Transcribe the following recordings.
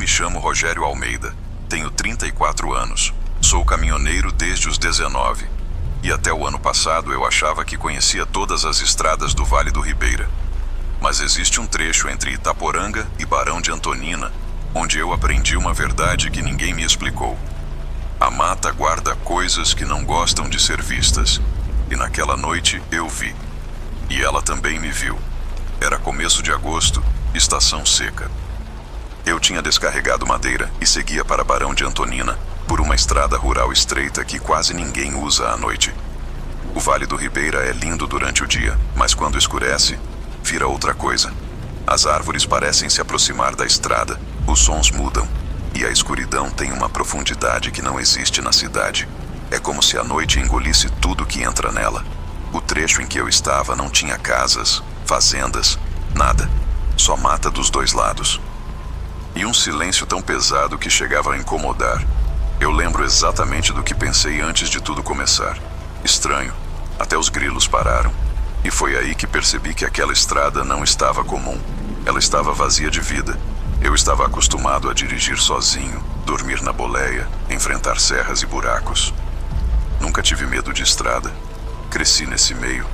chamo Rogério Almeida, tenho 34 anos, sou caminhoneiro desde os 19. E até o ano passado eu achava que conhecia todas as estradas do Vale do Ribeira. Mas existe um trecho entre Itaporanga e Barão de Antonina, onde eu aprendi uma verdade que ninguém me explicou. A mata guarda coisas que não gostam de ser vistas, e naquela noite eu vi. E ela também me viu. Era começo de agosto, estação seca. Eu tinha descarregado madeira e seguia para Barão de Antonina, por uma estrada rural estreita que quase ninguém usa à noite. O Vale do Ribeira é lindo durante o dia, mas quando escurece, vira outra coisa. As árvores parecem se aproximar da estrada, os sons mudam, e a escuridão tem uma profundidade que não existe na cidade. É como se a noite engolisse tudo que entra nela. O trecho em que eu estava não tinha casas, fazendas, nada. Só mata dos dois lados. E um silêncio tão pesado que chegava a incomodar. Eu lembro exatamente do que pensei antes de tudo começar. Estranho. Até os grilos pararam. E foi aí que percebi que aquela estrada não estava comum. Ela estava vazia de vida. Eu estava acostumado a dirigir sozinho, dormir na boleia, enfrentar serras e buracos. Nunca tive medo de estrada. Cresci nesse meio.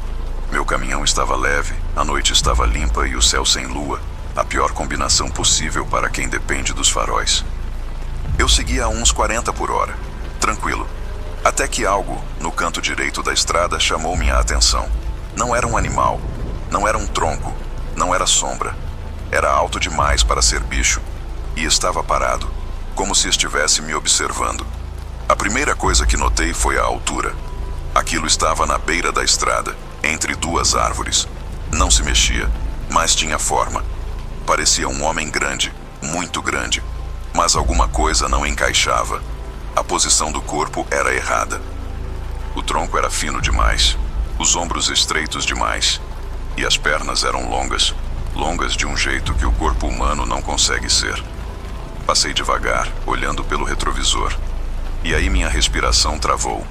Meu caminhão estava leve, a noite estava limpa e o céu sem lua. A pior combinação possível para quem depende dos faróis. Eu seguia a uns 40 por hora, tranquilo. Até que algo, no canto direito da estrada, chamou minha atenção. Não era um animal, não era um tronco, não era sombra. Era alto demais para ser bicho, e estava parado, como se estivesse me observando. A primeira coisa que notei foi a altura. Aquilo estava na beira da estrada, entre duas árvores. Não se mexia, mas tinha forma. Parecia um homem grande, muito grande, mas alguma coisa não encaixava. A posição do corpo era errada. O tronco era fino demais, os ombros estreitos demais, e as pernas eram longas, longas de um jeito que o corpo humano não consegue ser. Passei devagar, olhando pelo retrovisor, e aí minha respiração travou.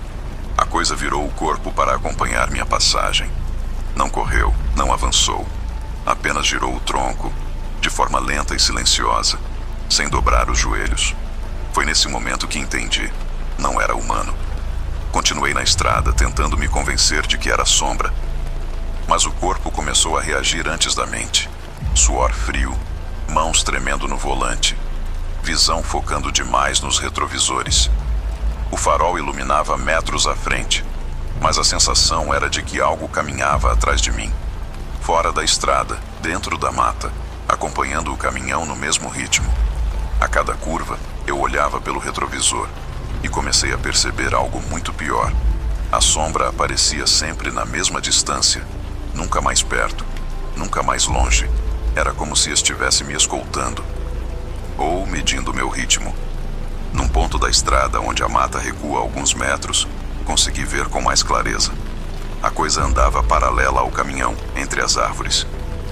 A coisa virou o corpo para acompanhar minha passagem. Não correu, não avançou, apenas girou o tronco, de forma lenta e silenciosa, sem dobrar os joelhos. Foi nesse momento que entendi, não era humano. Continuei na estrada, tentando me convencer de que era sombra. Mas o corpo começou a reagir antes da mente. Suor frio, mãos tremendo no volante, visão focando demais nos retrovisores. O farol iluminava metros à frente, mas a sensação era de que algo caminhava atrás de mim. Fora da estrada, dentro da mata, acompanhando o caminhão no mesmo ritmo. A cada curva, eu olhava pelo retrovisor e comecei a perceber algo muito pior. A sombra aparecia sempre na mesma distância, nunca mais perto, nunca mais longe. Era como se estivesse me escoltando, ou medindo meu ritmo. Num ponto da estrada onde a mata recua alguns metros, consegui ver com mais clareza. A coisa andava paralela ao caminhão, entre as árvores.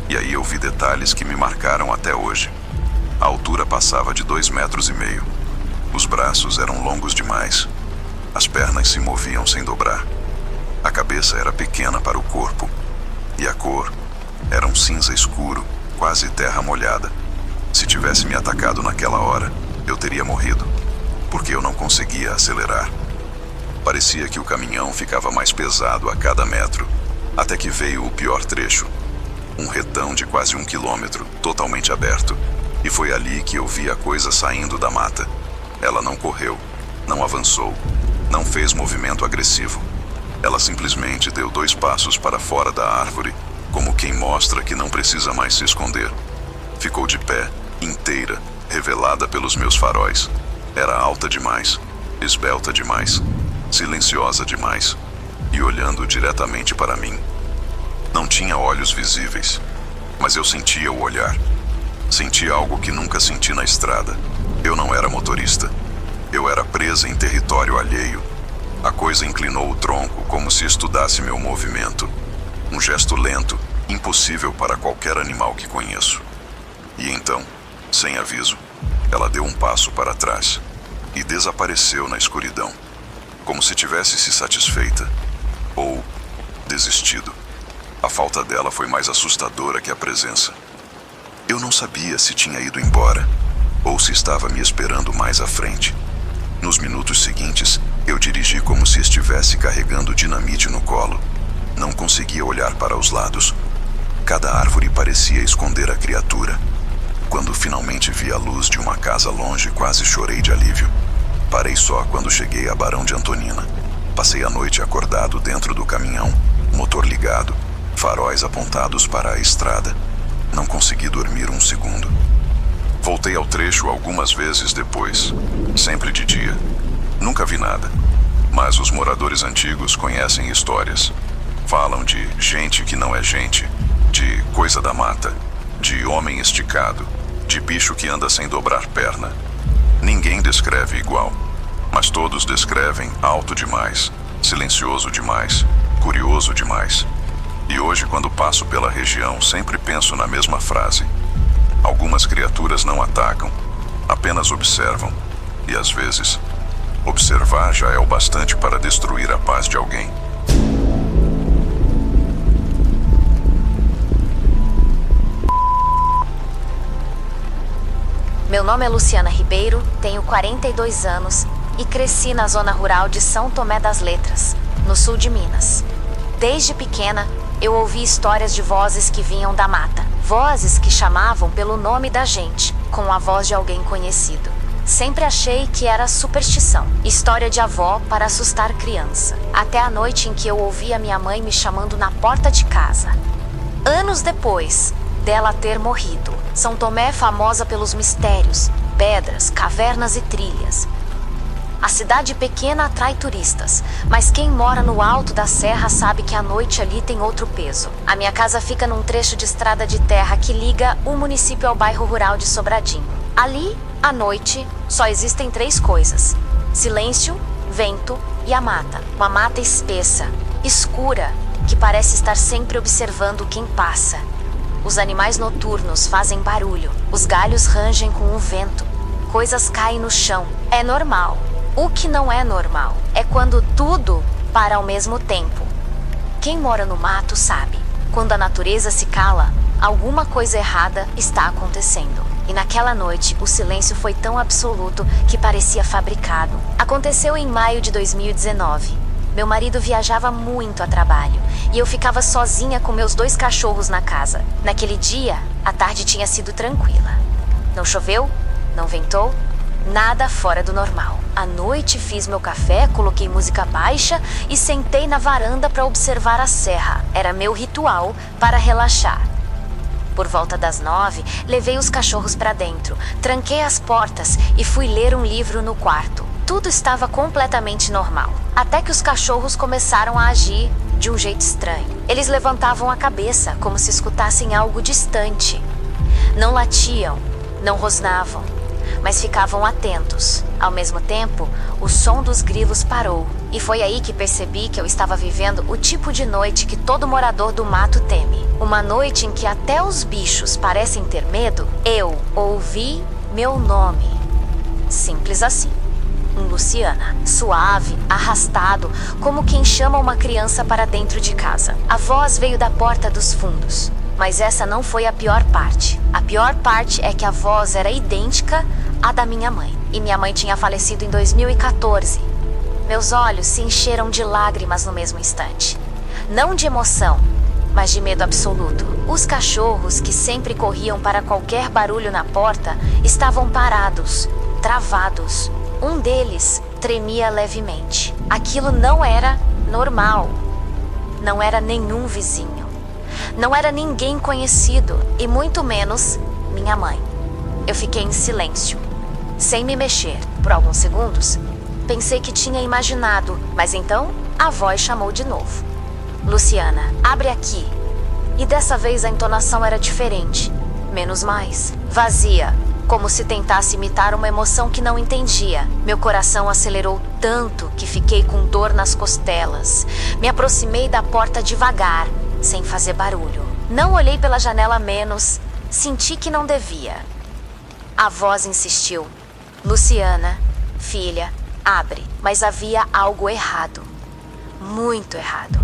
E aí eu vi detalhes que me marcaram até hoje. A altura passava de 2,5 metros. Os braços eram longos demais. As pernas se moviam sem dobrar. A cabeça era pequena para o corpo. E a cor era um cinza escuro, quase terra molhada. Se tivesse me atacado naquela hora, eu teria morrido, porque eu não conseguia acelerar. Parecia que o caminhão ficava mais pesado a cada metro, até que veio o pior trecho. Um retão de quase 1 quilômetro, totalmente aberto. E foi ali que eu vi a coisa saindo da mata. Ela não correu, não avançou, não fez movimento agressivo. Ela simplesmente deu 2 passos para fora da árvore, como quem mostra que não precisa mais se esconder. Ficou de pé, inteira, revelada pelos meus faróis. Era alta demais, esbelta demais, silenciosa demais, e olhando diretamente para mim. Não tinha olhos visíveis, mas eu sentia o olhar. Senti algo que nunca senti na estrada. Eu não era motorista. Eu era presa em território alheio. A coisa inclinou o tronco como se estudasse meu movimento. Um gesto lento, impossível para qualquer animal que conheço. E então, sem aviso, ela deu um passo para trás e desapareceu na escuridão, como se tivesse se satisfeita ou desistido. A falta dela foi mais assustadora que a presença. Eu não sabia se tinha ido embora, ou se estava me esperando mais à frente. Nos minutos seguintes, eu dirigi como se estivesse carregando dinamite no colo. Não conseguia olhar para os lados. Cada árvore parecia esconder a criatura. Quando finalmente vi a luz de uma casa longe, quase chorei de alívio. Parei só quando cheguei a Barão de Antonina. Passei a noite acordado dentro do caminhão, motor ligado, faróis apontados para a estrada. Não consegui dormir um segundo. Voltei ao trecho algumas vezes depois, sempre de dia. Nunca vi nada, mas os moradores antigos conhecem histórias. Falam de gente que não é gente, de coisa da mata, de homem esticado, de bicho que anda sem dobrar perna. Ninguém descreve igual, mas todos descrevem alto demais, silencioso demais, curioso demais. E hoje, quando passo pela região, sempre penso na mesma frase. Algumas criaturas não atacam, apenas observam. E às vezes, observar já é o bastante para destruir a paz de alguém. Meu nome é Luciana Ribeiro, tenho 42 anos e cresci na zona rural de São Tomé das Letras, no sul de Minas. Desde pequena, eu ouvi histórias de vozes que vinham da mata. Vozes que chamavam pelo nome da gente, com a voz de alguém conhecido. Sempre achei que era superstição, história de avó para assustar criança. Até a noite em que eu ouvi a minha mãe me chamando na porta de casa. Anos depois dela ter morrido. São Tomé é famosa pelos mistérios, pedras, cavernas e trilhas. A cidade pequena atrai turistas, mas quem mora no alto da serra sabe que a noite ali tem outro peso. A minha casa fica num trecho de estrada de terra que liga o município ao bairro rural de Sobradinho. Ali, à noite, só existem 3 coisas: silêncio, vento e a mata. Uma mata espessa, escura, que parece estar sempre observando quem passa. Os animais noturnos fazem barulho, os galhos rangem com o vento, coisas caem no chão. É normal. O que não é normal é quando tudo para ao mesmo tempo. Quem mora no mato sabe, quando a natureza se cala, alguma coisa errada está acontecendo. E naquela noite, o silêncio foi tão absoluto que parecia fabricado. Aconteceu em maio de 2019. Meu marido viajava muito a trabalho e eu ficava sozinha com meus 2 cachorros na casa. Naquele dia, a tarde tinha sido tranquila. Não choveu, não ventou, nada fora do normal. À noite fiz meu café, coloquei música baixa e sentei na varanda para observar a serra. Era meu ritual para relaxar. Por volta das 9, levei os cachorros para dentro, tranquei as portas e fui ler um livro no quarto. Tudo estava completamente normal, até que os cachorros começaram a agir de um jeito estranho. Eles levantavam a cabeça como se escutassem algo distante. Não latiam, não rosnavam, mas ficavam atentos. Ao mesmo tempo, o som dos grilos parou. E foi aí que percebi que eu estava vivendo o tipo de noite que todo morador do mato teme. Uma noite em que até os bichos parecem ter medo. Eu ouvi meu nome. Simples assim. Luciana, suave, arrastado, como quem chama uma criança para dentro de casa. A voz veio da porta dos fundos. Mas essa não foi a pior parte. A pior parte é que a voz era idêntica à da minha mãe. E minha mãe tinha falecido em 2014. Meus olhos se encheram de lágrimas no mesmo instante. Não de emoção, mas de medo absoluto. Os cachorros, que sempre corriam para qualquer barulho na porta, estavam parados, travados. Um deles tremia levemente. Aquilo não era normal. Não era nenhum vizinho. Não era ninguém conhecido, e muito menos minha mãe. Eu fiquei em silêncio, sem me mexer, por alguns segundos. Pensei que tinha imaginado, mas então a voz chamou de novo. Luciana, abre aqui. E dessa vez a entonação era diferente, menos mais, vazia, como se tentasse imitar uma emoção que não entendia. Meu coração acelerou tanto que fiquei com dor nas costelas. Me aproximei da porta devagar, sem fazer barulho. Não olhei pela janela menos, senti que não devia. A voz insistiu. Luciana, filha, abre. Mas havia algo errado. Muito errado.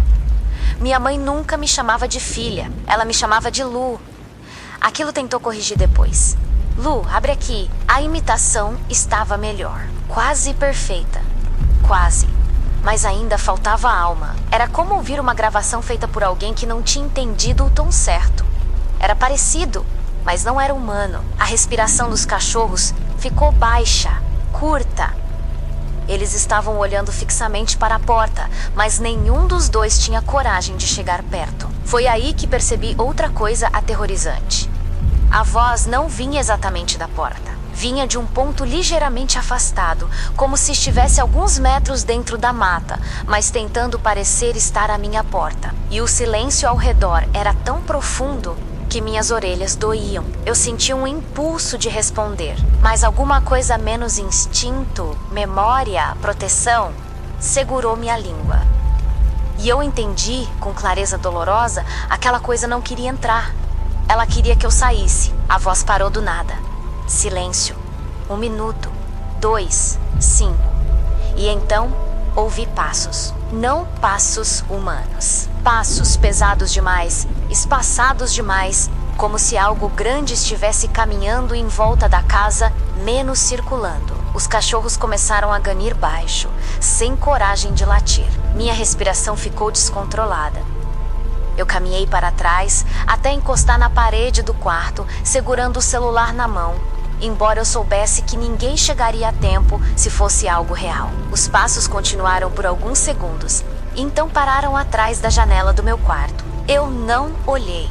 Minha mãe nunca me chamava de filha. Ela me chamava de Lu. Aquilo tentou corrigir depois. Lu, abre aqui. A imitação estava melhor. Quase perfeita. Quase. Mas ainda faltava alma. Era como ouvir uma gravação feita por alguém que não tinha entendido o tom certo. Era parecido, mas não era humano. A respiração dos cachorros ficou baixa, curta. Eles estavam olhando fixamente para a porta, mas nenhum dos dois tinha coragem de chegar perto. Foi aí que percebi outra coisa aterrorizante. A voz não vinha exatamente da porta. Vinha de um ponto ligeiramente afastado, como se estivesse alguns metros dentro da mata, mas tentando parecer estar à minha porta. E o silêncio ao redor era tão profundo que minhas orelhas doíam. Eu senti um impulso de responder, mas alguma coisa menos instinto, memória, proteção, segurou minha língua. E eu entendi, com clareza dolorosa, aquela coisa não queria entrar. Ela queria que eu saísse. A voz parou do nada. Silêncio. 1 minuto. 2. 5. E então, ouvi passos. Não passos humanos. Passos pesados demais, espaçados demais, como se algo grande estivesse caminhando em volta da casa, menos circulando. Os cachorros começaram a ganir baixo, sem coragem de latir. Minha respiração ficou descontrolada. Eu caminhei para trás, até encostar na parede do quarto, segurando o celular na mão, embora eu soubesse que ninguém chegaria a tempo se fosse algo real. Os passos continuaram por alguns segundos, então pararam atrás da janela do meu quarto. Eu não olhei.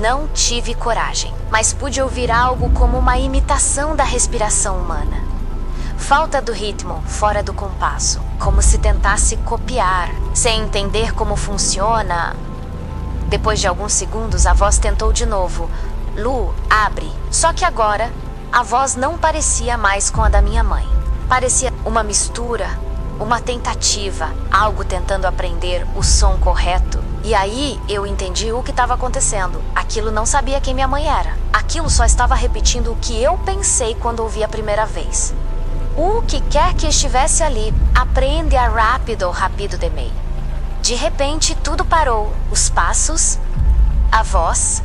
Não tive coragem, mas pude ouvir algo como uma imitação da respiração humana. Falta do ritmo, fora do compasso, como se tentasse copiar, sem entender como funciona. Depois de alguns segundos, a voz tentou de novo. Lu, abre. Só que agora, a voz não parecia mais com a da minha mãe. Parecia uma mistura, uma tentativa, algo tentando aprender o som correto. E aí eu entendi o que estava acontecendo. Aquilo não sabia quem minha mãe era. Aquilo só estava repetindo o que eu pensei quando ouvi a primeira vez. O que quer que estivesse ali, aprende a rápido de mim. De repente, tudo parou. Os passos, a voz,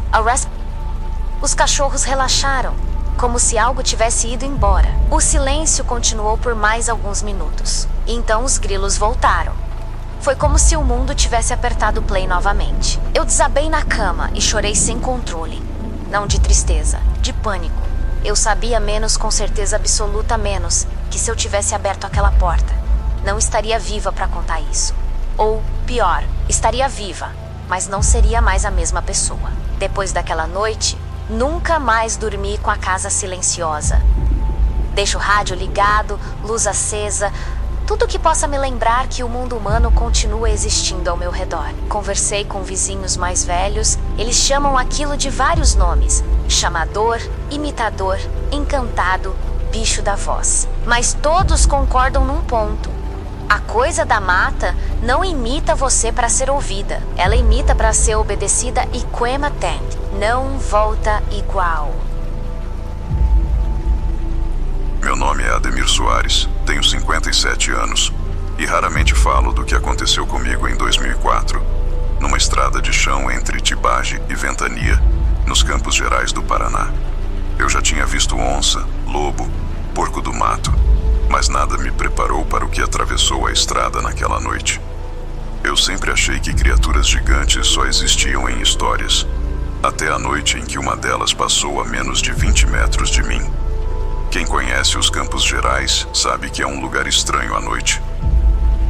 os cachorros relaxaram, como se algo tivesse ido embora. O silêncio continuou por mais alguns minutos. Então os grilos voltaram. Foi como se o mundo tivesse apertado play novamente. Eu desabei na cama e chorei sem controle. Não de tristeza, de pânico. Eu sabia menos, com certeza absoluta menos, que se eu tivesse aberto aquela porta, não estaria viva para contar isso. Ou, pior, estaria viva, mas não seria mais a mesma pessoa. Depois daquela noite, nunca mais dormi com a casa silenciosa. Deixo o rádio ligado, luz acesa, tudo que possa me lembrar que o mundo humano continua existindo ao meu redor. Conversei com vizinhos mais velhos, eles chamam aquilo de vários nomes: chamador, imitador, encantado, bicho da voz. Mas todos concordam num ponto. A coisa da mata não imita você para ser ouvida. Ela imita para ser obedecida e quematend. Não volta igual. Meu nome é Ademir Soares, tenho 57 anos e raramente falo do que aconteceu comigo em 2004, numa estrada de chão entre Tibage e Ventania, nos Campos Gerais do Paraná. Eu já tinha visto onça, lobo, porco do mato, mas nada me preparou para o que atravessou a estrada naquela noite. Eu sempre achei que criaturas gigantes só existiam em histórias, até a noite em que uma delas passou a menos de 20 metros de mim. Quem conhece os Campos Gerais sabe que é um lugar estranho à noite.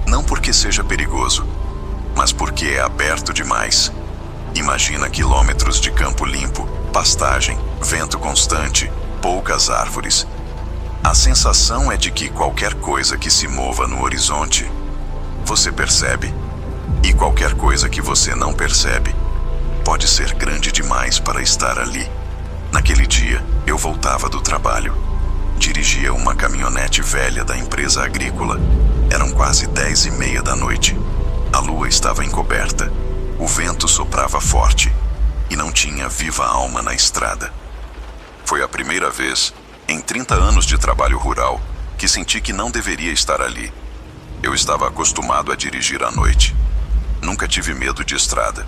Não porque seja perigoso, mas porque é aberto demais. Imagina quilômetros de campo limpo, pastagem, vento constante, poucas árvores. A sensação é de que qualquer coisa que se mova no horizonte, você percebe. E qualquer coisa que você não percebe, pode ser grande demais para estar ali. Naquele dia, eu voltava do trabalho. Dirigia uma caminhonete velha da empresa agrícola. Eram quase 10h30 da noite. A lua estava encoberta. O vento soprava forte e não tinha viva alma na estrada. Foi a primeira vez, em 30 anos de trabalho rural, que senti que não deveria estar ali. Eu estava acostumado a dirigir à noite. Nunca tive medo de estrada.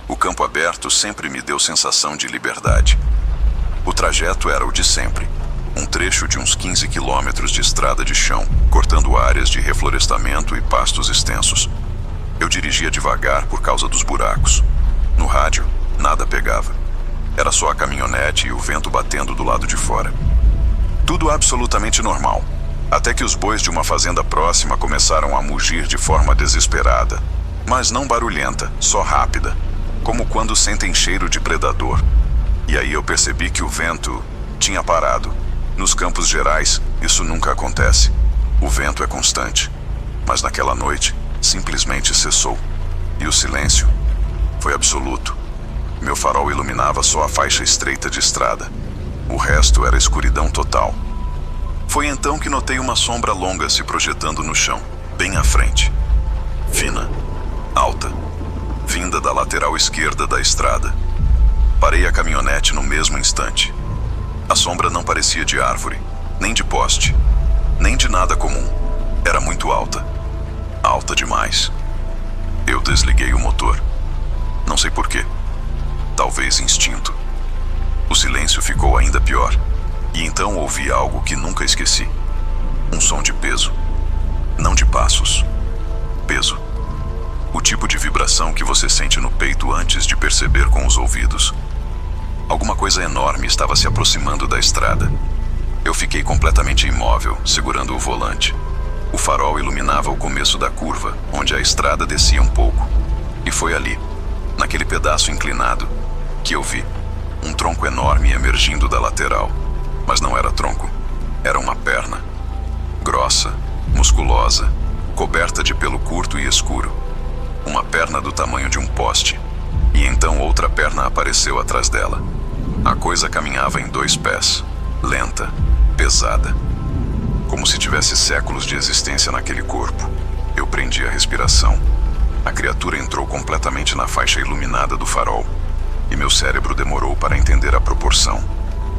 O campo aberto sempre me deu sensação de liberdade. O trajeto era o de sempre. Um trecho de uns 15 quilômetros de estrada de chão, cortando áreas de reflorestamento e pastos extensos. Eu dirigia devagar por causa dos buracos. No rádio, nada pegava. Era só a caminhonete e o vento batendo do lado de fora. Tudo absolutamente normal. Até que os bois de uma fazenda próxima começaram a mugir de forma desesperada. Mas não barulhenta, só rápida. Como quando sentem cheiro de predador. E aí eu percebi que o vento tinha parado. Nos Campos Gerais, isso nunca acontece. O vento é constante. Mas naquela noite, simplesmente cessou. E o silêncio foi absoluto. Meu farol iluminava só a faixa estreita de estrada. O resto era escuridão total. Foi então que notei uma sombra longa se projetando no chão, bem à frente. Fina, alta, vinda da lateral esquerda da estrada. Parei a caminhonete no mesmo instante. A sombra não parecia de árvore, nem de poste, nem de nada comum. Era muito alta. Alta demais. Eu desliguei o motor. Não sei porquê. Talvez instinto. O silêncio ficou ainda pior. E então ouvi algo que nunca esqueci. Um som de peso. Não de passos. Peso. O tipo de vibração que você sente no peito antes de perceber com os ouvidos. Alguma coisa enorme estava se aproximando da estrada. Eu fiquei completamente imóvel, segurando o volante. O farol iluminava o começo da curva, onde a estrada descia um pouco. E foi ali, naquele pedaço inclinado, que eu vi um tronco enorme emergindo da lateral. Mas não era tronco, era uma perna. Grossa, musculosa, coberta de pelo curto e escuro. Uma perna do tamanho de um poste. E então outra perna apareceu atrás dela. A coisa caminhava em 2 pés, lenta, pesada. Como se tivesse séculos de existência naquele corpo. Eu prendi a respiração. A criatura entrou completamente na faixa iluminada do farol. E meu cérebro demorou para entender a proporção.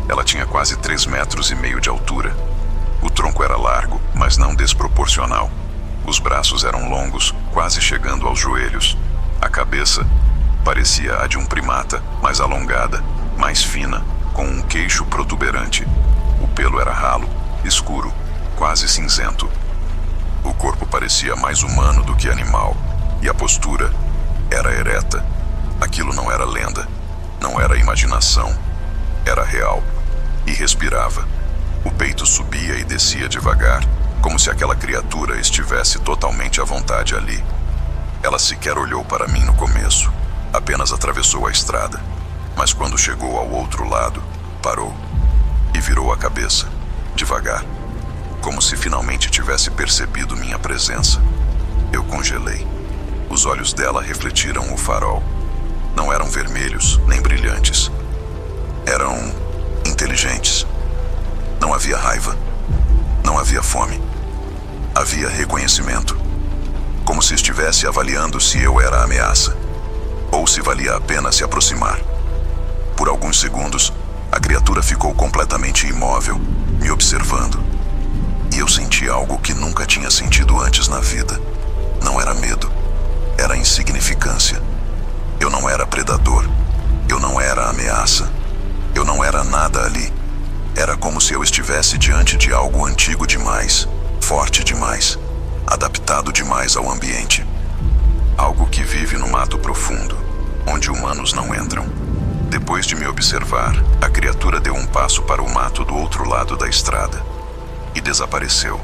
Ela tinha quase 3,5 metros de altura. O tronco era largo, mas não desproporcional. Os braços eram longos, quase chegando aos joelhos. A cabeça parecia a de um primata, mais alongada, mais fina, com um queixo protuberante. O pelo era ralo, escuro, quase cinzento. O corpo parecia mais humano do que animal, e a postura era ereta. Aquilo não era lenda, não era imaginação, era real. E respirava. O peito subia e descia devagar, como se aquela criatura estivesse totalmente à vontade ali. Ela sequer olhou para mim no começo, apenas atravessou a estrada. Mas quando chegou ao outro lado, parou e virou a cabeça, devagar, como se finalmente tivesse percebido minha presença. Eu congelei. Os olhos dela refletiram o farol. Não eram vermelhos nem brilhantes. Eram inteligentes. Não havia raiva. Não havia fome. Havia reconhecimento. Como se estivesse avaliando se eu era a ameaça, ou se valia a pena se aproximar. Por alguns segundos, a criatura ficou completamente imóvel, me observando. E eu senti algo que nunca tinha sentido antes na vida. Não era medo. Era insignificância. Eu não era predador. Eu não era ameaça. Eu não era nada ali. Era como se eu estivesse diante de algo antigo demais, forte demais, adaptado demais ao ambiente. Algo que vive no mato profundo, onde humanos não entram. Depois de me observar, a criatura deu um passo para o mato do outro lado da estrada e desapareceu,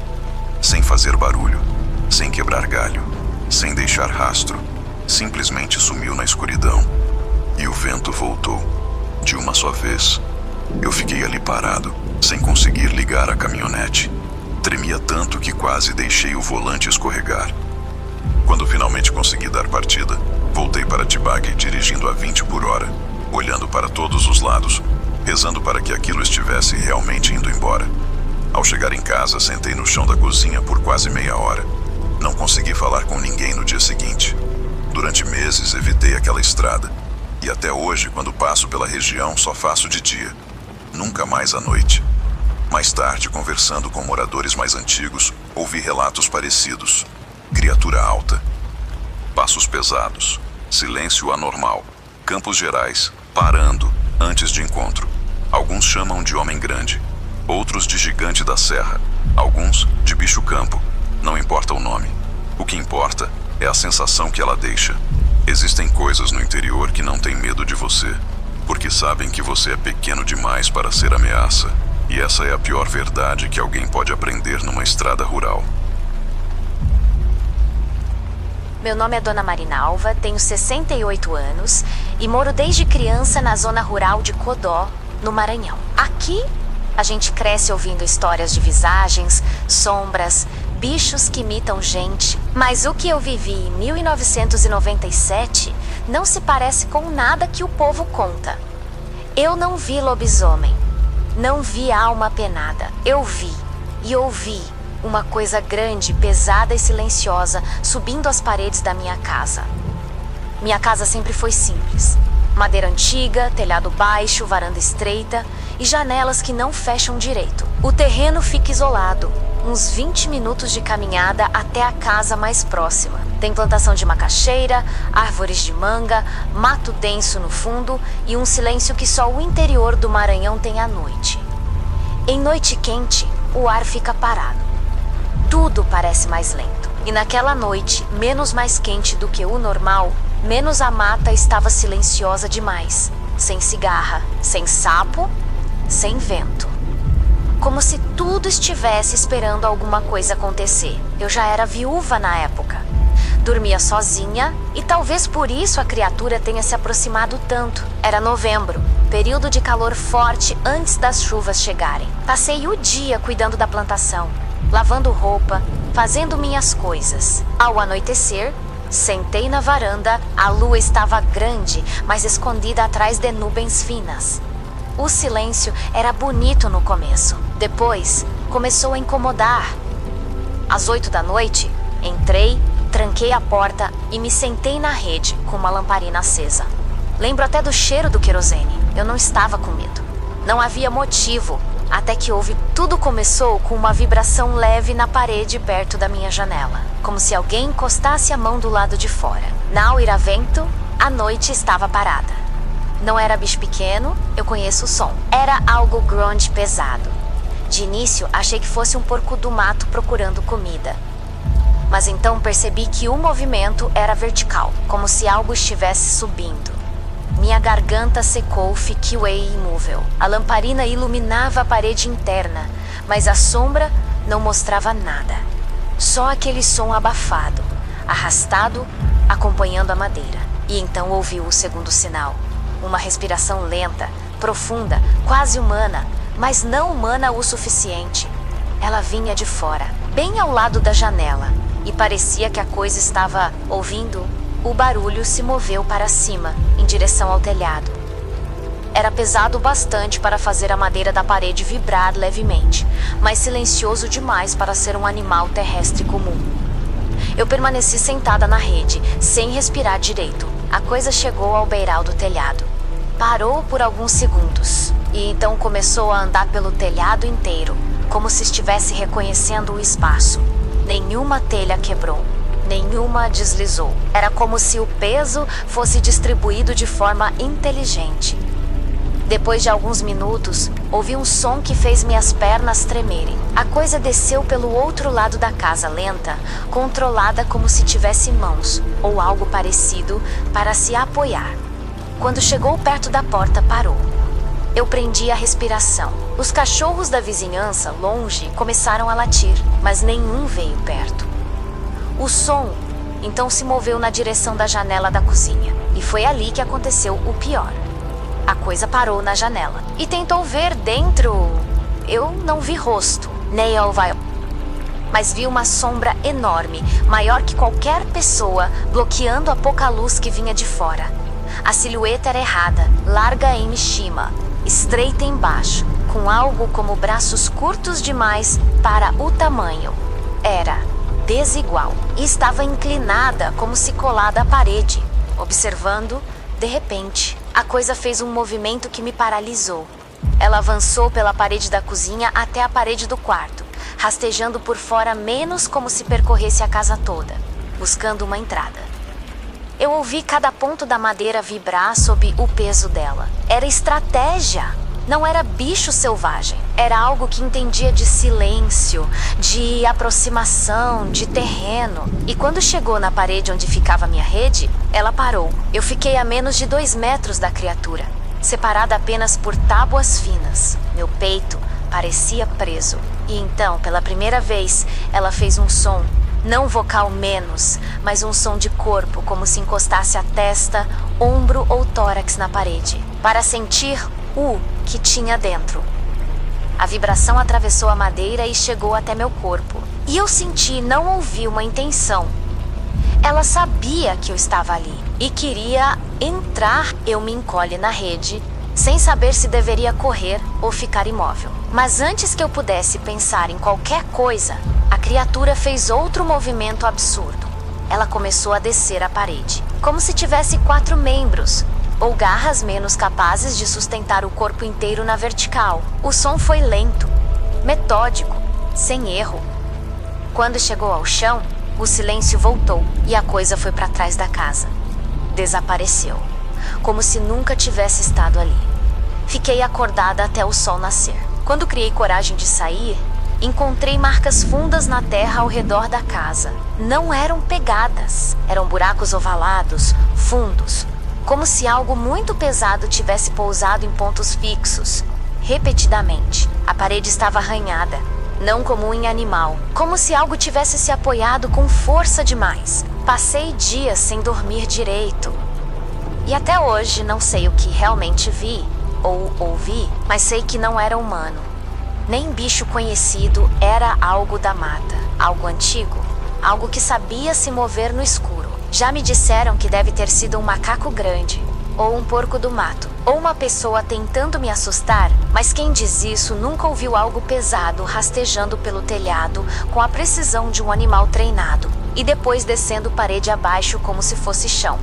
sem fazer barulho, sem quebrar galho, sem deixar rastro. Simplesmente sumiu na escuridão. E o vento voltou, de uma só vez. Eu fiquei ali parado, sem conseguir ligar a caminhonete. Tremia tanto que quase deixei o volante escorregar. Quando finalmente consegui dar partida, voltei para Atibaia dirigindo a 20 por hora, olhando para todos os lados, rezando para que aquilo estivesse realmente indo embora. Ao chegar em casa, sentei no chão da cozinha por quase meia hora. Não consegui falar com ninguém no dia seguinte. Durante meses evitei aquela estrada. E até hoje, quando passo pela região, só faço de dia. Nunca mais à noite. Mais tarde, conversando com moradores mais antigos, ouvi relatos parecidos. Criatura alta. Passos pesados. Silêncio anormal. Campos Gerais. Parando, antes de encontro. Alguns chamam de homem grande, outros de gigante da serra, alguns de bicho-campo. Não importa o nome. O que importa é a sensação que ela deixa. Existem coisas no interior que não têm medo de você, porque sabem que você é pequeno demais para ser ameaça. E essa é a pior verdade que alguém pode aprender numa estrada rural. Meu nome é Dona Marinalva, tenho 68 anos e moro desde criança na zona rural de Codó, no Maranhão. Aqui, a gente cresce ouvindo histórias de visagens, sombras, bichos que imitam gente. Mas o que eu vivi em 1997 não se parece com nada que o povo conta. Eu não vi lobisomem, não vi alma penada. Eu vi e ouvi uma coisa grande, pesada e silenciosa subindo as paredes da minha casa. Minha casa sempre foi simples. Madeira antiga, telhado baixo, varanda estreita e janelas que não fecham direito. O terreno fica isolado, uns 20 minutos de caminhada até a casa mais próxima. Tem plantação de macaxeira, árvores de manga, mato denso no fundo e um silêncio que só o interior do Maranhão tem à noite. Em noite quente, o ar fica parado. Tudo parece mais lento. E naquela noite, menos mais quente do que o normal, menos a mata estava silenciosa demais. Sem cigarra, sem sapo, sem vento. Como se tudo estivesse esperando alguma coisa acontecer. Eu já era viúva na época. Dormia sozinha e talvez por isso a criatura tenha se aproximado tanto. Era novembro, período de calor forte antes das chuvas chegarem. Passei o dia cuidando da plantação, lavando roupa, fazendo minhas coisas. Ao anoitecer, sentei na varanda. A lua estava grande, mas escondida atrás de nuvens finas. O silêncio era bonito no começo. Depois, começou a incomodar. Às 8 da noite, entrei, tranquei a porta e me sentei na rede com uma lamparina acesa. Lembro até do cheiro do querosene. Eu não estava com medo. Não havia motivo. Até que tudo começou com uma vibração leve na parede perto da minha janela, como se alguém encostasse a mão do lado de fora. Não irá vento, a noite estava parada. Não era bicho pequeno, eu conheço o som. Era algo grande pesado. De início, achei que fosse um porco do mato procurando comida. Mas então percebi que o movimento era vertical, como se algo estivesse subindo. Minha garganta secou, fiquei imóvel. A lamparina iluminava a parede interna, mas a sombra não mostrava nada. Só aquele som abafado, arrastado, acompanhando a madeira. E então ouvi o segundo sinal. Uma respiração lenta, profunda, quase humana, mas não humana o suficiente. Ela vinha de fora, bem ao lado da janela, e parecia que a coisa estava ouvindo. O barulho se moveu para cima, em direção ao telhado. Era pesado bastante para fazer a madeira da parede vibrar levemente, mas silencioso demais para ser um animal terrestre comum. Eu permaneci sentada na rede, sem respirar direito. A coisa chegou ao beiral do telhado. Parou por alguns segundos, e então começou a andar pelo telhado inteiro, como se estivesse reconhecendo o espaço. Nenhuma telha quebrou. Nenhuma deslizou. Era como se o peso fosse distribuído de forma inteligente. Depois de alguns minutos, ouvi um som que fez minhas pernas tremerem. A coisa desceu pelo outro lado da casa, lenta, controlada como se tivesse mãos, ou algo parecido, para se apoiar. Quando chegou perto da porta, parou. Eu prendi a respiração. Os cachorros da vizinhança, longe, começaram a latir, mas nenhum veio perto. O som, então, se moveu na direção da janela da cozinha. E foi ali que aconteceu o pior. A coisa parou na janela e tentou ver dentro. Eu não vi rosto, nem mas vi uma sombra enorme, maior que qualquer pessoa, bloqueando a pouca luz que vinha de fora. A silhueta era errada, larga em cima, estreita embaixo, com algo como braços curtos demais para o tamanho. Era desigual e estava inclinada como se colada à parede. Observando, de repente, a coisa fez um movimento que me paralisou. Ela avançou pela parede da cozinha até a parede do quarto, rastejando por fora menos como se percorresse a casa toda, buscando uma entrada. Eu ouvi cada ponto da madeira vibrar sob o peso dela. Era estratégia. Não era bicho selvagem. Era algo que entendia de silêncio, de aproximação, de terreno. E quando chegou na parede onde ficava minha rede, ela parou. Eu fiquei a menos de 2 metros da criatura, separada apenas por tábuas finas. Meu peito parecia preso. E então, pela primeira vez, ela fez um som. Não vocal menos, mas um som de corpo, como se encostasse a testa, ombro ou tórax na parede, para sentir o que tinha dentro. A vibração atravessou a madeira e chegou até meu corpo. E eu senti, não ouvi uma intenção. Ela sabia que eu estava ali e queria entrar. Eu me encolhe na rede, sem saber se deveria correr ou ficar imóvel. Mas antes que eu pudesse pensar em qualquer coisa, a criatura fez outro movimento absurdo. Ela começou a descer a parede, como se tivesse 4 membros, ou garras menos capazes de sustentar o corpo inteiro na vertical. O som foi lento, metódico, sem erro. Quando chegou ao chão, o silêncio voltou e a coisa foi para trás da casa. Desapareceu, como se nunca tivesse estado ali. Fiquei acordada até o sol nascer. Quando criei coragem de sair, encontrei marcas fundas na terra ao redor da casa. Não eram pegadas, eram buracos ovalados, fundos, como se algo muito pesado tivesse pousado em pontos fixos, repetidamente. A parede estava arranhada, não como em animal, como se algo tivesse se apoiado com força demais. Passei dias sem dormir direito. E até hoje não sei o que realmente vi ou ouvi, mas sei que não era humano, nem bicho conhecido. Era algo da mata, algo antigo, algo que sabia se mover no escuro. Já me disseram que deve ter sido um macaco grande, ou um porco do mato, ou uma pessoa tentando me assustar, mas quem diz isso nunca ouviu algo pesado rastejando pelo telhado com a precisão de um animal treinado, e depois descendo parede abaixo como se fosse chão.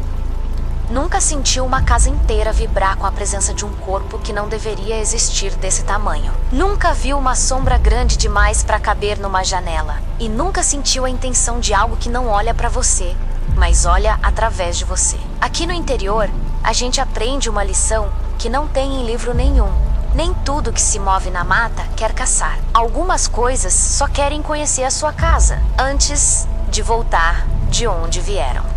Nunca sentiu uma casa inteira vibrar com a presença de um corpo que não deveria existir desse tamanho. Nunca viu uma sombra grande demais para caber numa janela. E nunca sentiu a intenção de algo que não olha para você, mas olha através de você. Aqui no interior, a gente aprende uma lição que não tem em livro nenhum. Nem tudo que se move na mata quer caçar. Algumas coisas só querem conhecer a sua casa antes de voltar de onde vieram.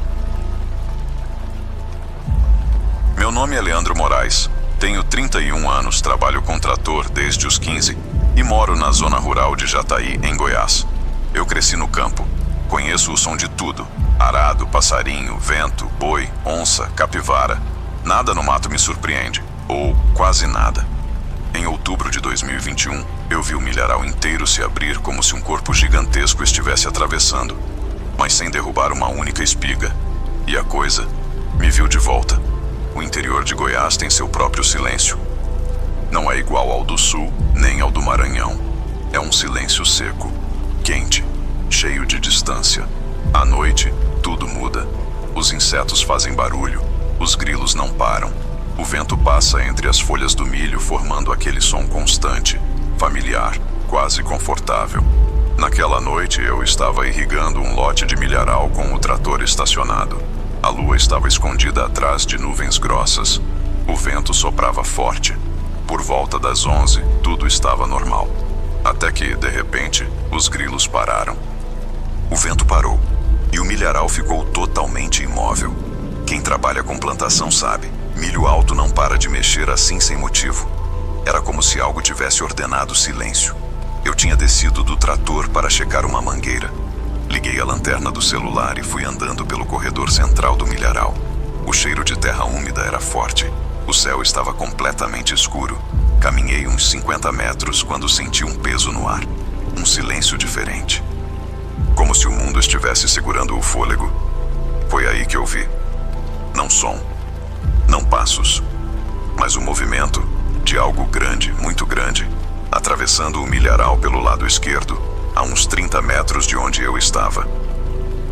Meu nome é Leandro Moraes, tenho 31 anos, trabalho com trator desde os 15 e moro na zona rural de Jataí, em Goiás. Eu cresci no campo, conheço o som de tudo: arado, passarinho, vento, boi, onça, capivara. Nada no mato me surpreende, ou quase nada. Em outubro de 2021, eu vi o milharal inteiro se abrir como se um corpo gigantesco estivesse atravessando, mas sem derrubar uma única espiga. E a coisa me viu de volta. O interior de Goiás tem seu próprio silêncio. Não é igual ao do sul, nem ao do Maranhão. É um silêncio seco, quente, cheio de distância. À noite, tudo muda. Os insetos fazem barulho, os grilos não param. O vento passa entre as folhas do milho, formando aquele som constante, familiar, quase confortável. Naquela noite, eu estava irrigando um lote de milharal com o trator estacionado. A lua estava escondida atrás de nuvens grossas. O vento soprava forte. Por volta das 11, tudo estava normal. Até que, de repente, os grilos pararam. O vento parou e o milharal ficou totalmente imóvel. Quem trabalha com plantação sabe, milho alto não para de mexer assim sem motivo. Era como se algo tivesse ordenado silêncio. Eu tinha descido do trator para checar uma mangueira. Liguei a lanterna do celular e fui andando pelo corredor central do milharal. O cheiro de terra úmida era forte. O céu estava completamente escuro. Caminhei uns 50 metros quando senti um peso no ar. Um silêncio diferente. Como se o mundo estivesse segurando o fôlego. Foi aí que eu vi. Não som, não passos, mas o movimento de algo grande, muito grande, atravessando o milharal pelo lado esquerdo, a uns 30 metros de onde eu estava.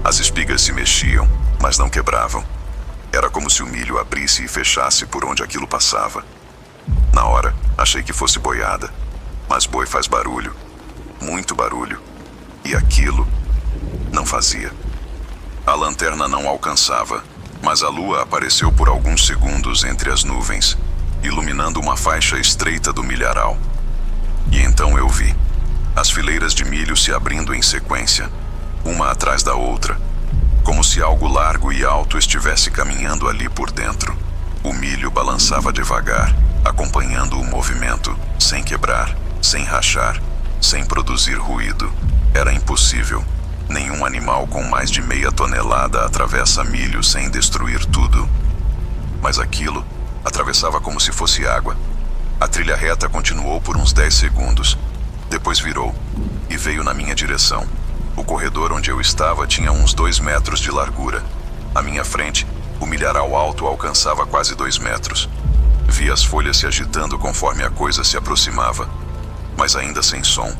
As espigas se mexiam, mas não quebravam. Era como se o milho abrisse e fechasse por onde aquilo passava. Na hora, achei que fosse boiada, mas boi faz barulho, muito barulho, e aquilo não fazia. A lanterna não alcançava, mas a lua apareceu por alguns segundos entre as nuvens. iluminando uma faixa estreita do milharal. E então eu vi as fileiras de milho se abrindo em sequência, uma atrás da outra, como se algo largo e alto estivesse caminhando ali por dentro. O milho balançava devagar, acompanhando o movimento, sem quebrar, sem rachar, sem produzir ruído. Era impossível. Nenhum animal com mais de meia tonelada atravessa milho sem destruir tudo. Mas aquilo atravessava como se fosse água. A trilha reta continuou por uns 10 segundos. Depois virou e veio na minha direção. O corredor onde eu estava tinha uns 2 metros de largura. À minha frente, o milharal alto alcançava quase 2 metros. Vi as folhas se agitando conforme a coisa se aproximava, mas ainda sem som.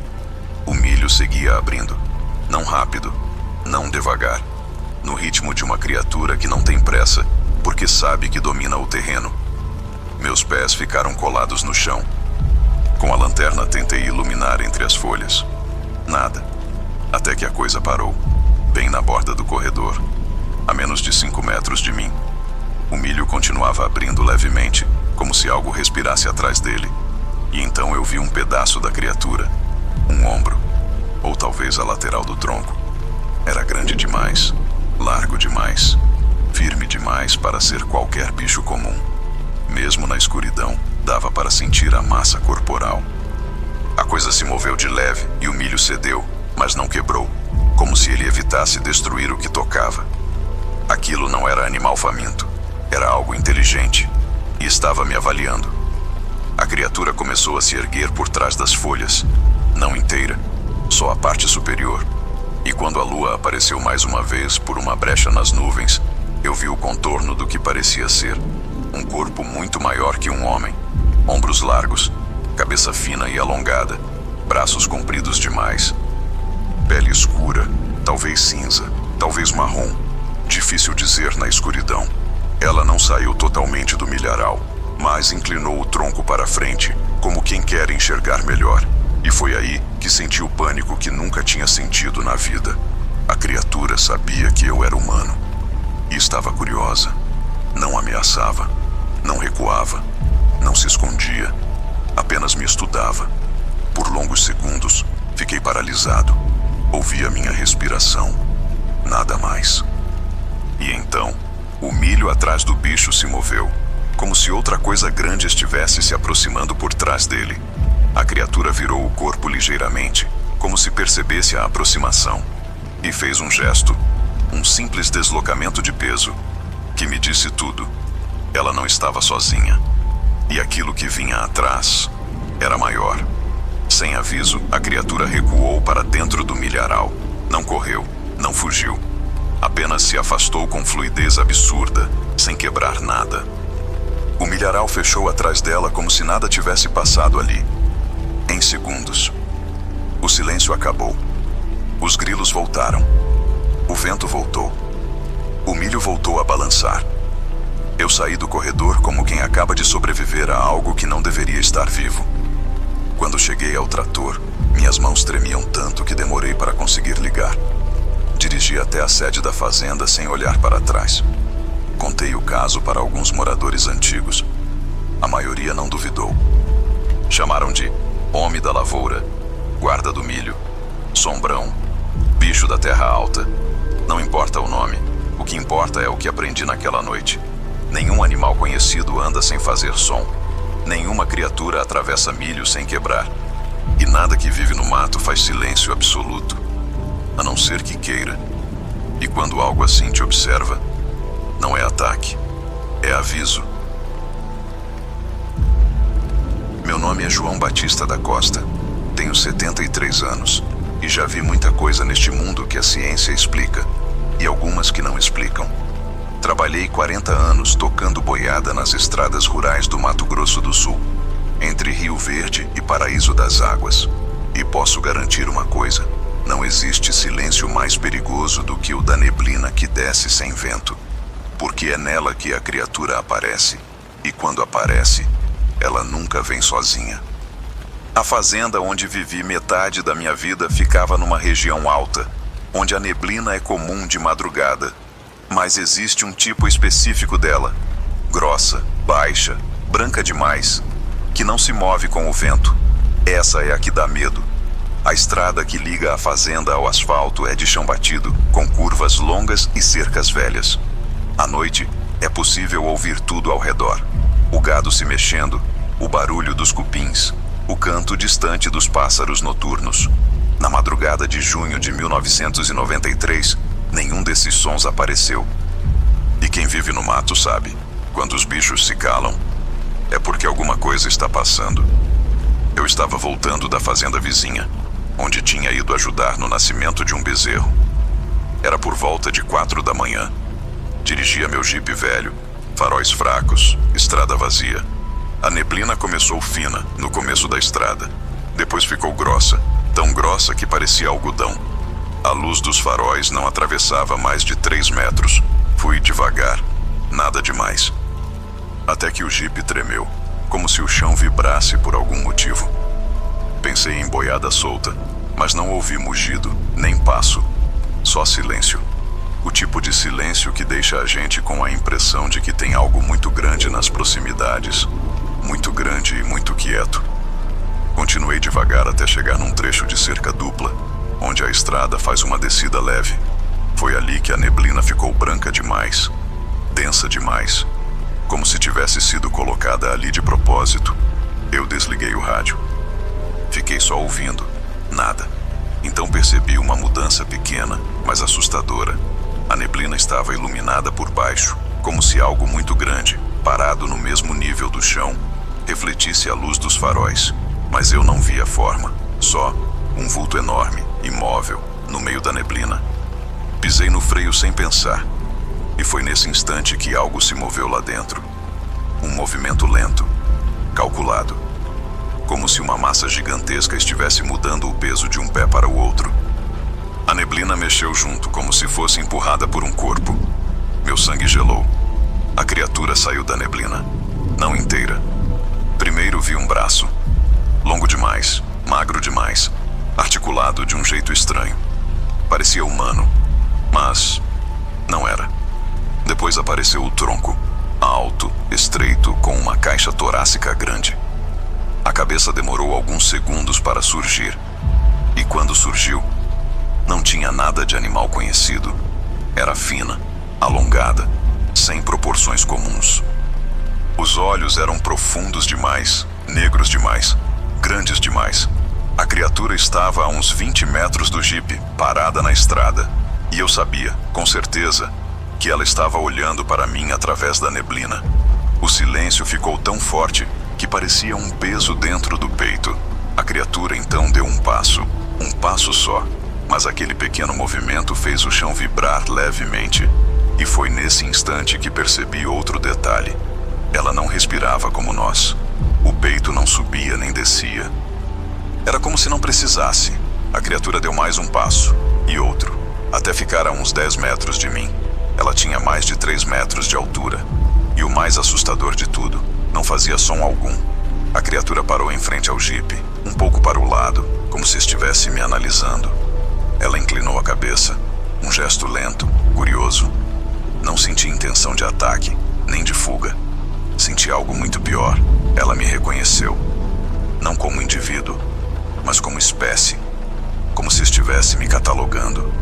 O milho seguia abrindo. Não rápido, não devagar. No ritmo de uma criatura que não tem pressa, porque sabe que domina o terreno. Meus pés ficaram colados no chão. Com a lanterna tentei iluminar entre as folhas. Nada. Até que a coisa parou, bem na borda do corredor, a menos de 5 metros de mim. O milho continuava abrindo levemente, como se algo respirasse atrás dele. E então eu vi um pedaço da criatura, um ombro, ou talvez a lateral do tronco. Era grande demais, largo demais, firme demais para ser qualquer bicho comum. Mesmo na escuridão, dava para sentir a massa corporal. A coisa se moveu de leve e o milho cedeu, mas não quebrou, como se ele evitasse destruir o que tocava. Aquilo não era animal faminto, era algo inteligente e estava me avaliando. A criatura começou a se erguer por trás das folhas, não inteira, só a parte superior. E quando a lua apareceu mais uma vez por uma brecha nas nuvens, eu vi o contorno do que parecia ser um corpo muito maior que um homem. Ombros largos, cabeça fina e alongada, braços compridos demais. Pele escura, talvez cinza, talvez marrom. Difícil dizer na escuridão. Ela não saiu totalmente do milharal, mas inclinou o tronco para frente, como quem quer enxergar melhor. E foi aí que senti o pânico que nunca tinha sentido na vida. A criatura sabia que eu era humano. E estava curiosa. Não ameaçava, não recuava, não se escondia, apenas me estudava. Por longos segundos, fiquei paralisado. Ouvi a minha respiração, nada mais. E então, o milho atrás do bicho se moveu, como se outra coisa grande estivesse se aproximando por trás dele. A criatura virou o corpo ligeiramente, como se percebesse a aproximação, e fez um gesto, um simples deslocamento de peso, que me disse tudo. Ela não estava sozinha, e aquilo que vinha atrás era maior. Sem aviso, a criatura recuou para dentro do milharal. Não correu, não fugiu. Apenas se afastou com fluidez absurda, sem quebrar nada. O milharal fechou atrás dela como se nada tivesse passado ali. Em segundos. O silêncio acabou. Os grilos voltaram. O vento voltou. O milho voltou a balançar. Eu saí do corredor como quem acaba de sobreviver a algo que não deveria estar vivo. Quando cheguei ao trator, minhas mãos tremiam tanto que demorei para conseguir ligar. Dirigi até a sede da fazenda sem olhar para trás. Contei o caso para alguns moradores antigos. A maioria não duvidou. Chamaram de homem da lavoura, guarda do milho, sombrão, bicho da terra alta. Não importa o nome, o que importa é o que aprendi naquela noite. Nenhum animal conhecido anda sem fazer som. Nenhuma criatura atravessa milho sem quebrar. E nada que vive no mato faz silêncio absoluto, a não ser que queira. E quando algo assim te observa, não é ataque, é aviso. Meu nome é João Batista da Costa, tenho 73 anos e já vi muita coisa neste mundo que a ciência explica e algumas que não explicam. Trabalhei 40 anos tocando boiada nas estradas rurais do Mato Grosso do Sul, entre Rio Verde e Paraíso das Águas. E posso garantir uma coisa: não existe silêncio mais perigoso do que o da neblina que desce sem vento, porque é nela que a criatura aparece, e quando aparece, ela nunca vem sozinha. A fazenda onde vivi metade da minha vida ficava numa região alta, onde a neblina é comum de madrugada. Mas existe um tipo específico dela, grossa, baixa, branca demais, que não se move com o vento. Essa é a que dá medo. A estrada que liga a fazenda ao asfalto é de chão batido, com curvas longas e cercas velhas. À noite, é possível ouvir tudo ao redor. O gado se mexendo, o barulho dos cupins, o canto distante dos pássaros noturnos. Na madrugada de junho de 1993, nenhum desses sons apareceu. E quem vive no mato sabe, quando os bichos se calam, é porque alguma coisa está passando. Eu estava voltando da fazenda vizinha, onde tinha ido ajudar no nascimento de um bezerro. Era por volta de 4 da manhã. Dirigia meu jipe velho, faróis fracos, estrada vazia. A neblina começou fina no começo da estrada. Depois ficou grossa, tão grossa que parecia algodão. A luz dos faróis não atravessava mais de 3 metros. Fui devagar, nada demais. Até que o jipe tremeu, como se o chão vibrasse por algum motivo. Pensei em boiada solta, mas não ouvi mugido, nem passo. Só silêncio. O tipo de silêncio que deixa a gente com a impressão de que tem algo muito grande nas proximidades. Muito grande e muito quieto. Continuei devagar até chegar num trecho de cerca dupla, onde a estrada faz uma descida leve. Foi ali que a neblina ficou branca demais, densa demais, como se tivesse sido colocada ali de propósito. Eu desliguei o rádio. Fiquei só ouvindo, nada. Então percebi uma mudança pequena, mas assustadora. A neblina estava iluminada por baixo, como se algo muito grande, parado no mesmo nível do chão, refletisse a luz dos faróis. Mas eu não via forma, só um vulto enorme, imóvel, no meio da neblina. Pisei no freio sem pensar, e foi nesse instante que algo se moveu lá dentro. Um movimento lento, calculado, como se uma massa gigantesca estivesse mudando o peso de um pé para o outro. A neblina mexeu junto, como se fosse empurrada por um corpo. Meu sangue gelou. A criatura saiu da neblina, não inteira. Primeiro vi um braço, longo demais, magro demais, articulado de um jeito estranho. Parecia humano, mas não era. Depois apareceu o tronco, alto, estreito, com uma caixa torácica grande. A cabeça demorou alguns segundos para surgir, e quando surgiu, não tinha nada de animal conhecido. Era fina, alongada, sem proporções comuns. Os olhos eram profundos demais, negros demais, grandes demais. A criatura estava a uns 20 metros do jipe, parada na estrada, e eu sabia, com certeza, que ela estava olhando para mim através da neblina. O silêncio ficou tão forte que parecia um peso dentro do peito. A criatura então deu um passo só, mas aquele pequeno movimento fez o chão vibrar levemente. E foi nesse instante que percebi outro detalhe. Ela não respirava como nós. O peito não subia nem descia. Era como se não precisasse. A criatura deu mais um passo, e outro, até ficar a uns 10 metros de mim. Ela tinha mais de 3 metros de altura. E o mais assustador de tudo, não fazia som algum. A criatura parou em frente ao jipe, um pouco para o lado, como se estivesse me analisando. Ela inclinou a cabeça, um gesto lento, curioso. Não senti intenção de ataque, nem de fuga. Senti algo muito pior. Ela me reconheceu. Não como indivíduo, mas como espécie. Como se estivesse me catalogando.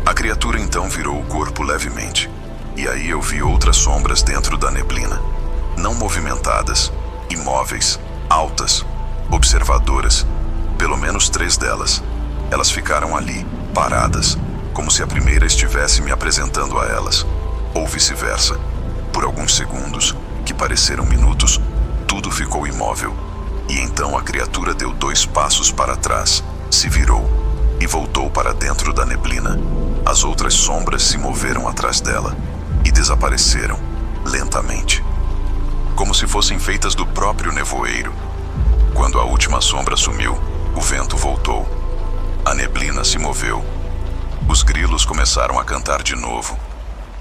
A criatura então virou o corpo levemente. E aí eu vi outras sombras dentro da neblina. Não movimentadas, imóveis, altas, observadoras. Pelo menos 3 delas. Elas ficaram ali, paradas, como se a primeira estivesse me apresentando a elas. Ou vice-versa. Por alguns segundos, que pareceram minutos, tudo ficou imóvel. E então a criatura deu 2 passos para trás, se virou e voltou para dentro da neblina. As outras sombras se moveram atrás dela e desapareceram, lentamente. Como se fossem feitas do próprio nevoeiro. Quando a última sombra sumiu, o vento voltou. A neblina se moveu. Os grilos começaram a cantar de novo.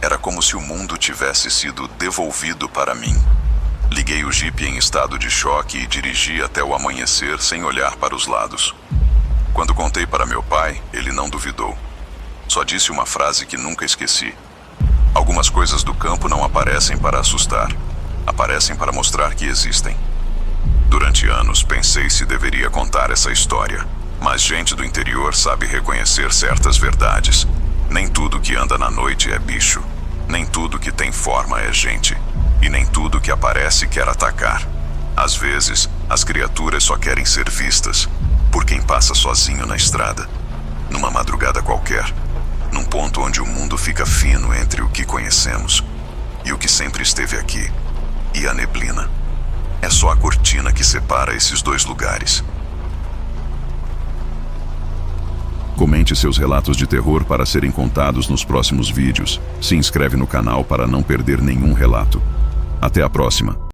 Era como se o mundo tivesse sido devolvido para mim. Liguei o jipe em estado de choque e dirigi até o amanhecer sem olhar para os lados. Quando contei para meu pai, ele não duvidou. Só disse uma frase que nunca esqueci. Algumas coisas do campo não aparecem para assustar. Aparecem para mostrar que existem. Durante anos pensei se deveria contar essa história, mas gente do interior sabe reconhecer certas verdades. Nem tudo que anda na noite é bicho, nem tudo que tem forma é gente, e nem tudo que aparece quer atacar. Às vezes, as criaturas só querem ser vistas por quem passa sozinho na estrada, numa madrugada qualquer, num ponto onde o mundo fica fino entre o que conhecemos e o que sempre esteve aqui, e a neblina. É só a cortina que separa esses dois lugares. Comente seus relatos de terror para serem contados nos próximos vídeos. Se inscreve no canal para não perder nenhum relato. Até a próxima.